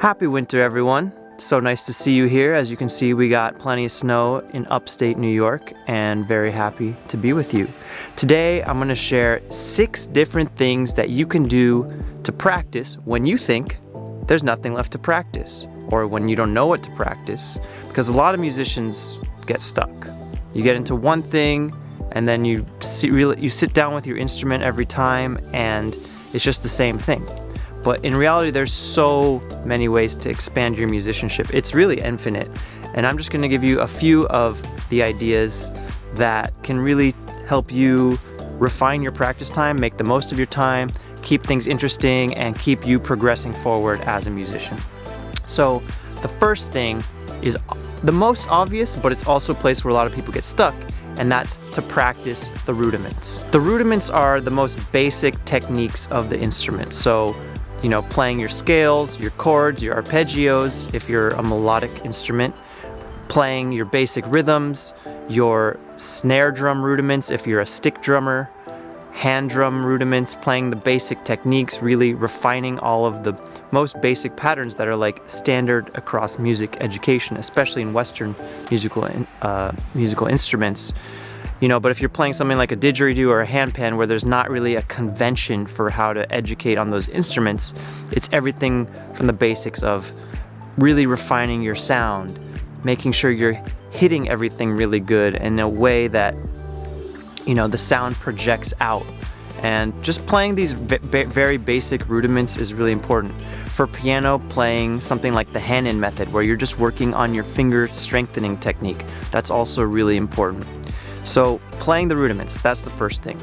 Happy winter, everyone. So nice to see you here. As you can see, we got plenty of snow in upstate New York and very happy to be with you. Today, I'm going to share 6 different things that you can do to practice when you think there's nothing left to practice or when you don't know what to practice, because a lot of musicians get stuck. You get into one thing and then you sit down with your instrument every time and it's just the same thing. But in reality, there's so many ways to expand your musicianship. It's really infinite. And I'm just gonna give you a few of the ideas that can really help you refine your practice time, make the most of your time, keep things interesting, and keep you progressing forward as a musician. So the first thing is the most obvious, but it's also a place where a lot of people get stuck, and that's to practice the rudiments. The rudiments are the most basic techniques of the instrument. So, you know, playing your scales, your chords, your arpeggios, if you're a melodic instrument, playing your basic rhythms, your snare drum rudiments if you're a stick drummer, hand drum rudiments, playing the basic techniques, really refining all of the most basic patterns that are like standard across music education, especially in Western musical instruments. You know, but if you're playing something like a didgeridoo or a handpan where there's not really a convention for how to educate on those instruments, it's everything from the basics of really refining your sound, making sure you're hitting everything really good in a way that, you know, the sound projects out. And just playing these very basic rudiments is really important. For piano, playing something like the hand-in method, where you're just working on your finger strengthening technique, that's also really important. So playing the rudiments, that's the first thing.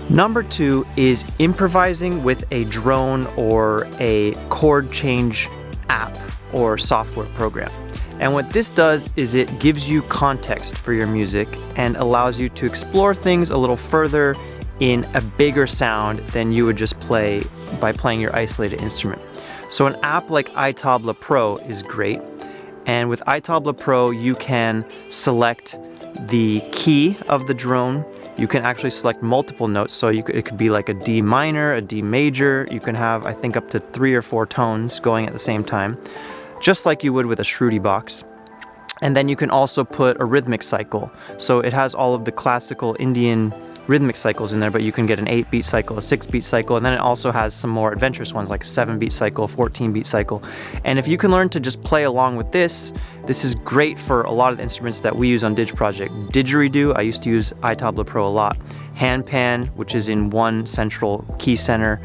Number 2 is improvising with a drone or a chord change app or software program. And what this does is it gives you context for your music and allows you to explore things a little further in a bigger sound than you would just play by playing your isolated instrument. So an app like iTabla Pro is great. And with iTabla Pro, you can select the key of the drone. You can actually select multiple notes, so it could be like a D minor, a D major. You can have, I think, up to 3 or 4 tones going at the same time, just like you would with a Shruti box. And then you can also put a rhythmic cycle. So it has all of the classical Indian rhythmic cycles in there, but you can get an 8-beat cycle, a 6-beat cycle, and then it also has some more adventurous ones like a 7-beat cycle, 14-beat cycle. And if you can learn to just play along with this is great for a lot of the instruments that we use on Didge Project. Didgeridoo, I used to use iTabla Pro a lot. Handpan, which is in one central key center.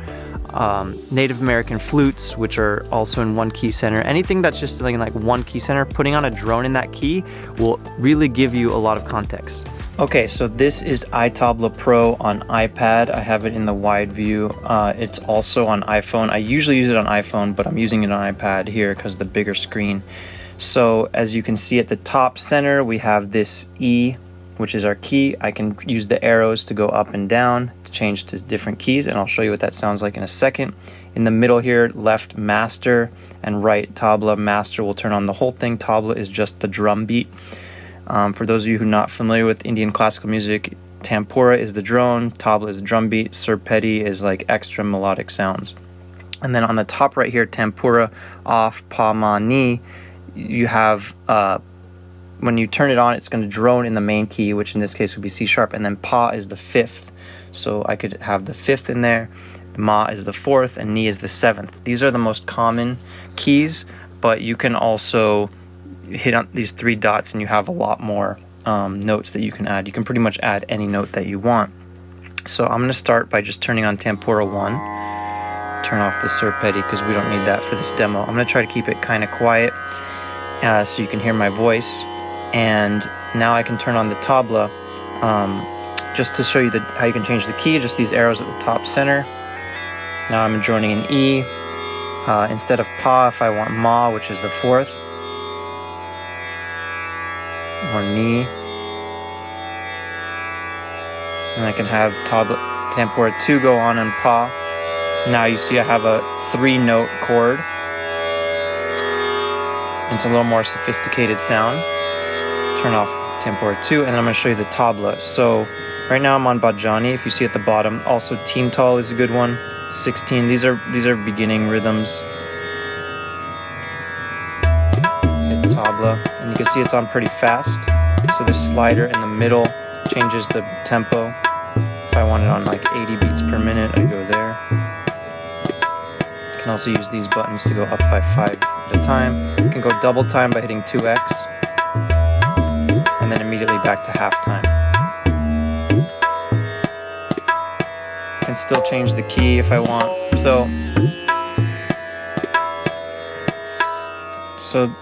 Native American flutes, which are also in one key center. Anything that's just in like one key center, putting on a drone in that key will really give you a lot of context. Okay, so this is iTabla Pro on iPad. I have it in the wide view. It's also on iPhone. I usually use it on iPhone, but I'm using it on iPad here because of the bigger screen. So as you can see at the top center, we have this E, which is our key. I can use the arrows to go up and down to change to different keys, and I'll show you what that sounds like in a second. In the middle here, left master and right tabla. Master will turn on the whole thing. Tabla is just the drum beat. For those of you who are not familiar with Indian classical music, tampura is the drone, tabla is the drum beat, surpeti is like extra melodic sounds. And then on the top right here, tampura, off, pa, ma, ni, you have when you turn it on, it's going to drone in the main key, which in this case would be C sharp, and then pa is the 5th. So I could have the 5th in there, ma is the 4th, and ni is the 7th. These are the most common keys, but you can also hit on these 3 dots and you have a lot more notes that you can add. You can pretty much add any note that you want. So I'm going to start by just turning on tampura 1, turn off the surpeti because we don't need that for this demo. I'm going to try to keep it kind of quiet so you can hear my voice. And now I can turn on the tabla just to show you how you can change the key, just these arrows at the top center. Now I'm joining an E. Instead of pa, if I want ma, which is the 4th, or ni. And I can have tampura 2 go on and pa. Now you see I have a 3-note chord. It's a little more sophisticated sound. Turn off tampura 2, and then I'm going to show you the tabla. So right now I'm on bhajani. If you see at the bottom, also Teen Tall is a good one. 16. These are beginning rhythms. tabla, and you can see it's on pretty fast. So this slider in the middle changes the tempo. If I want it on like 80 beats per minute, I go there. You can also use these buttons to go up by 5 at a time. You can go double time by hitting 2x, and then immediately back to half time. I can still change the key if I want. So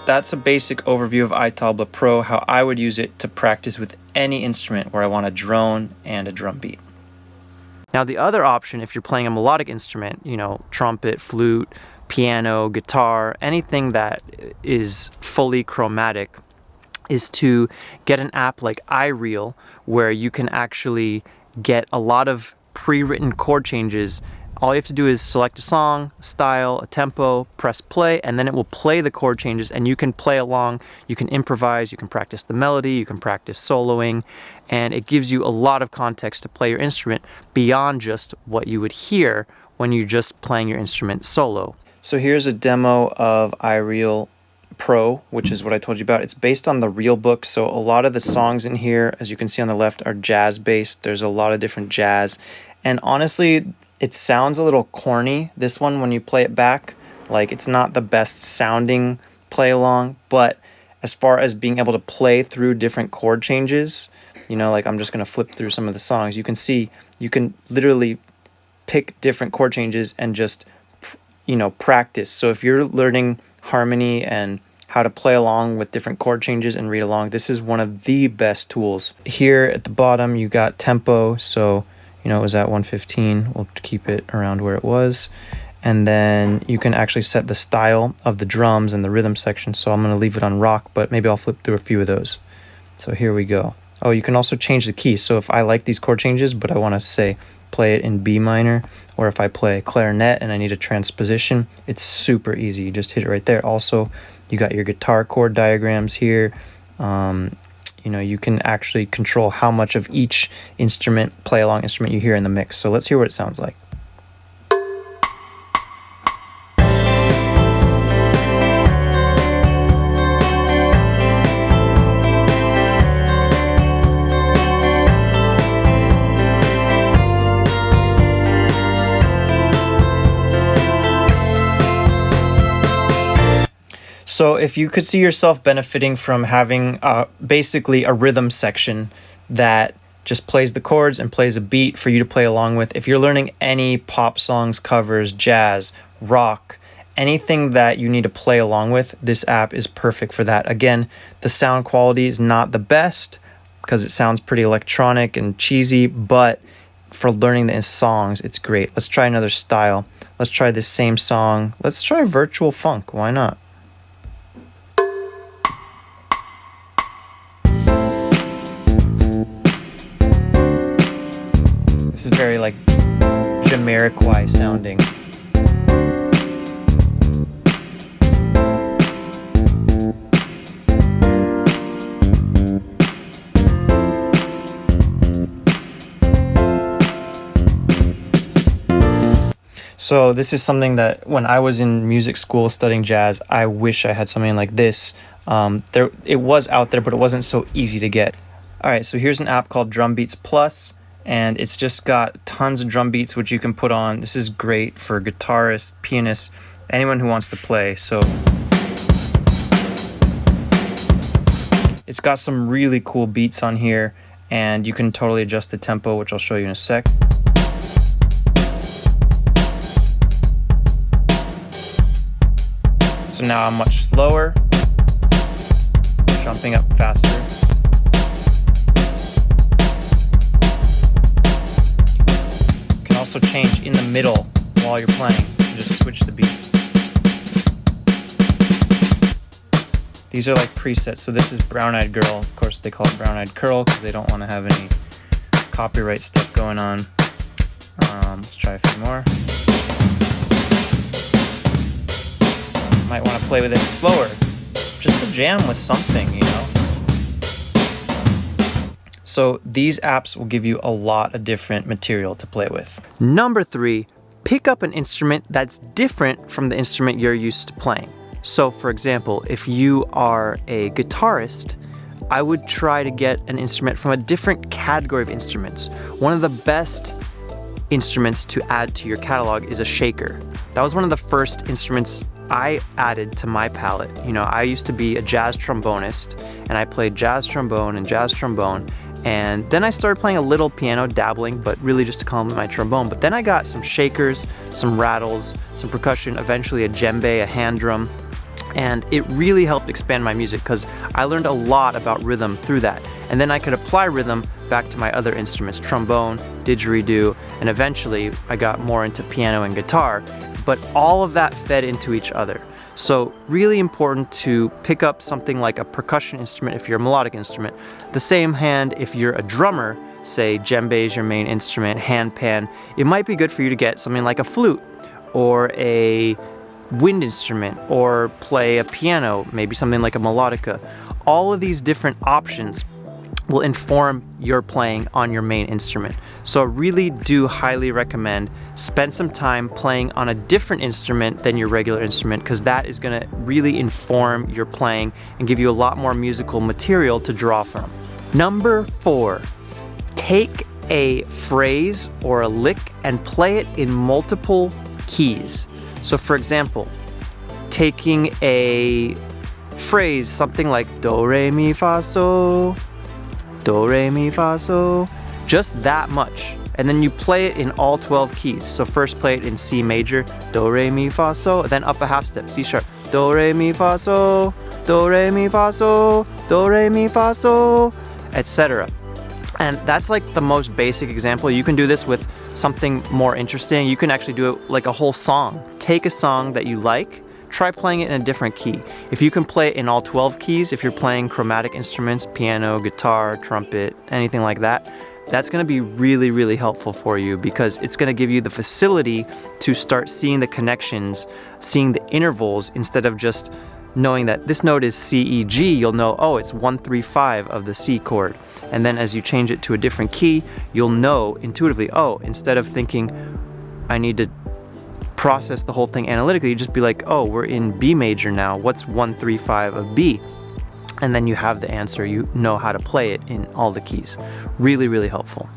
that's a basic overview of iTabla Pro, how I would use it to practice with any instrument where I want a drone and a drum beat. Now the other option, if you're playing a melodic instrument, you know, trumpet, flute, piano, guitar, anything that is fully chromatic, is to get an app like iReal, where you can actually get a lot of pre-written chord changes. All you have to do is select a song, a style, a tempo, press play, and then it will play the chord changes, and you can play along, you can improvise, you can practice the melody, you can practice soloing, and it gives you a lot of context to play your instrument beyond just what you would hear when you're just playing your instrument solo. So here's a demo of iReal Pro, which is what I told you about. It's based on the Real book, so a lot of the songs in here, as you can see on the left, are jazz based. There's a lot of different jazz, and honestly, it sounds a little corny, this one, when you play it back. Like, it's not the best sounding play along, but as far as being able to play through different chord changes, you know, like I'm just going to flip through some of the songs. You can see, you can literally pick different chord changes and just, you know, practice. So if you're learning harmony and how to play along with different chord changes and read along, this is one of the best tools. Here at the bottom, you got tempo, so you know, it was at 115. We'll keep it around where it was. And then you can actually set the style of the drums and the rhythm section. So I'm going to leave it on rock, but maybe I'll flip through a few of those. So here we go. Oh, you can also change the key. So if I like these chord changes, but I want to say play it in B minor, or if I play clarinet and I need a transposition, it's super easy. You just hit it right there. Also, you got your guitar chord diagrams here. You know, you can actually control how much of each instrument, play-along instrument you hear in the mix. So let's hear what it sounds like. So if you could see yourself benefiting from having basically a rhythm section that just plays the chords and plays a beat for you to play along with. If you're learning any pop songs, covers, jazz, rock, anything that you need to play along with, this app is perfect for that. Again, the sound quality is not the best because it sounds pretty electronic and cheesy, but for learning the songs, it's great. Let's try another style. Let's try this same song. Let's try virtual funk. Why not? This is very like Jamiroquai sounding. So this is something that when I was in music school studying jazz, I wish I had something like this. It was out there, but it wasn't so easy to get. All right, so here's an app called Drum Beats Plus, and it's just got tons of drum beats which you can put on. This is great for guitarists, pianists, anyone who wants to play. So it's got some really cool beats on here, and you can totally adjust the tempo, which I'll show you in a sec. So now I'm much slower, jumping up faster. You can also change in the middle while you're playing and just switch the beat. These are like presets. So this is Brown Eyed Girl. Of course they call it Brown Eyed Curl because they don't want to have any copyright stuff going on. Let's try a few more. Might want to play with it slower, just to jam with something, you know. So these apps will give you a lot of different material to play with. Number 3, pick up an instrument that's different from the instrument you're used to playing. So for example, if you are a guitarist, I would try to get an instrument from a different category of instruments. One of the best instruments to add to your catalog is a shaker. That was one of the first instruments I added to my palette. You know, I used to be a jazz trombonist, and I played jazz trombone, and then I started playing a little piano, dabbling, but really just to complement my trombone. But then I got some shakers, some rattles, some percussion, eventually a djembe, a hand drum, and it really helped expand my music because I learned a lot about rhythm through that. And then I could apply rhythm back to my other instruments, trombone, didgeridoo, and eventually I got more into piano and guitar, but all of that fed into each other. So really important to pick up something like a percussion instrument if you're a melodic instrument. The same hand if you're a drummer, say djembe is your main instrument, handpan, it might be good for you to get something like a flute or a wind instrument or play a piano, maybe something like a melodica. All of these different options will inform your playing on your main instrument. So I really do highly recommend spend some time playing on a different instrument than your regular instrument, because that is going to really inform your playing and give you a lot more musical material to draw from. Number 4, take a phrase or a lick and play it in multiple keys. So for example, taking a phrase, something like do, re, mi, fa, so, do, re, mi, fa, so, just that much. And then you play it in all 12 keys. So first play it in C major, do, re, mi, fa, so, then up a half step, C sharp, do, re, mi, fa, so, do, re, mi, fa, so, do, re, mi, fa, so, etc. And that's like the most basic example. You can do this with something more interesting. You can actually do it like a whole song. Take a song that you like, try playing it in a different key. If you can play it in all 12 keys, if you're playing chromatic instruments, piano, guitar, trumpet, anything like that, that's going to be really, really helpful for you, because it's going to give you the facility to start seeing the connections, seeing the intervals, instead of just knowing that this note is C, E, G. You'll know, oh, it's 1, 3, 5 of the C chord. And then as you change it to a different key, you'll know intuitively, oh, instead of thinking I need to process the whole thing analytically, you just be like, oh, we're in B major now. What's 1, 3, 5 of B? And then you have the answer. You know how to play it in all the keys. Really, really helpful.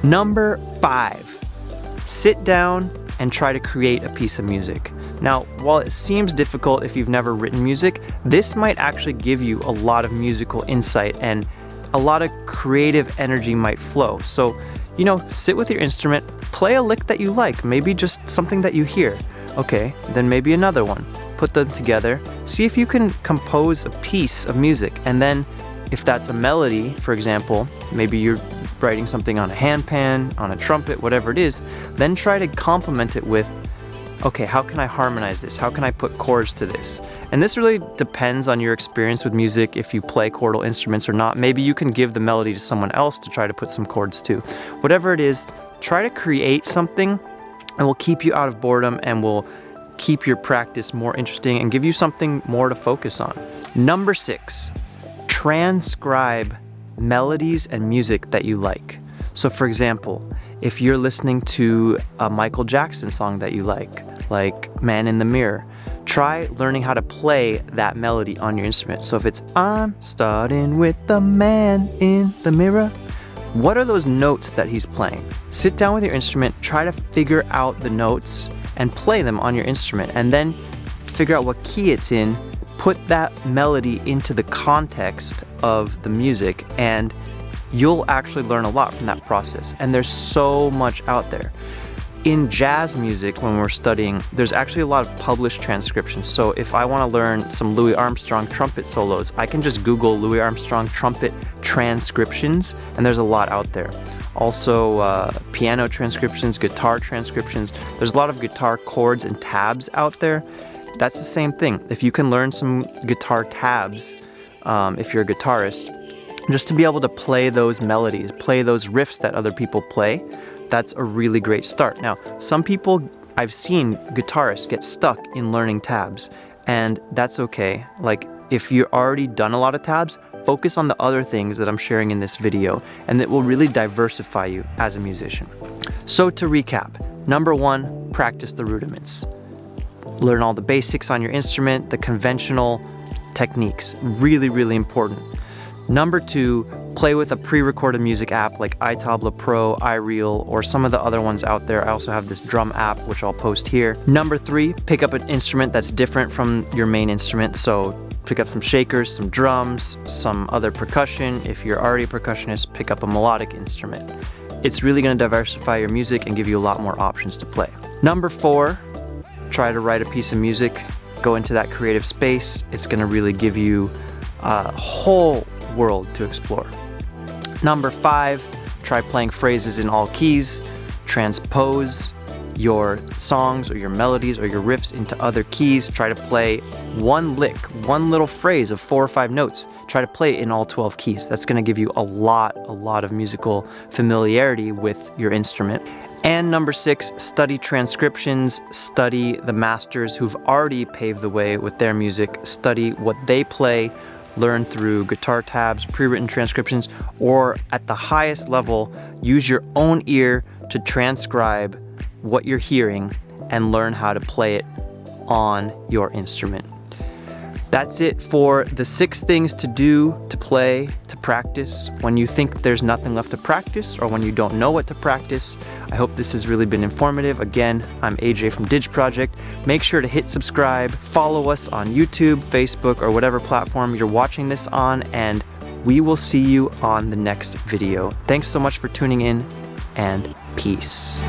Number 5, sit down and try to create a piece of music. Now, while it seems difficult if you've never written music, this might actually give you a lot of musical insight, and a lot of creative energy might flow. So, you know, sit with your instrument, play a lick that you like, maybe just something that you hear. Okay, then maybe another one. Put them together, see if you can compose a piece of music, and then if that's a melody, for example, maybe you're writing something on a handpan, on a trumpet, whatever it is, then try to complement it with, okay, how can I harmonize this? How can I put chords to this? And this really depends on your experience with music, if you play chordal instruments or not. Maybe you can give the melody to someone else to try to put some chords to. Whatever it is, try to create something and will keep you out of boredom and will keep your practice more interesting and give you something more to focus on. Number 6, transcribe melodies and music that you like. So for example, if you're listening to a Michael Jackson song that you like Man in the Mirror, try learning how to play that melody on your instrument. So if it's I'm starting with the man in the mirror, what are those notes that he's playing? Sit down with your instrument, try to figure out the notes and play them on your instrument, and then figure out what key it's in, put that melody into the context of the music, and you'll actually learn a lot from that process. And there's so much out there. In jazz music, when we're studying, there's actually a lot of published transcriptions. So if I want to learn some Louis Armstrong trumpet solos, I can just Google Louis Armstrong trumpet transcriptions, and there's a lot out there. Also, piano transcriptions, guitar transcriptions. There's a lot of guitar chords and tabs out there. That's the same thing. If you can learn some guitar tabs, if you're a guitarist, just to be able to play those melodies, play those riffs that other people play, that's a really great start. Now, some people, I've seen guitarists get stuck in learning tabs, and that's okay. Like, if you've already done a lot of tabs, focus on the other things that I'm sharing in this video, and it will really diversify you as a musician. So to recap, number 1, practice the rudiments. Learn all the basics on your instrument, the conventional techniques. Really, really important. Number 2, play with a pre-recorded music app like iTabla Pro, iReal, or some of the other ones out there. I also have this drum app, which I'll post here. Number 3, pick up an instrument that's different from your main instrument. So pick up some shakers, some drums, some other percussion. If you're already a percussionist, pick up a melodic instrument. It's really going to diversify your music and give you a lot more options to play. Number 4, try to write a piece of music. Go into that creative space. It's going to really give you a whole world to explore. Number 5, try playing phrases in all keys. Transpose your songs or your melodies or your riffs into other keys. Try to play one lick, one little phrase of 4 or 5 notes. Try to play it in all 12 keys. That's going to give you a lot of musical familiarity with your instrument. And number 6, study transcriptions, study the masters who've already paved the way with their music, study what they play, learn through guitar tabs, pre-written transcriptions, or at the highest level, use your own ear to transcribe what you're hearing and learn how to play it on your instrument. That's it for the 6 things to do, to play, to practice when you think there's nothing left to practice or when you don't know what to practice. I hope this has really been informative. Again, I'm AJ from Didge Project. Make sure to hit subscribe, follow us on YouTube, Facebook, or whatever platform you're watching this on, and we will see you on the next video. Thanks so much for tuning in, and peace.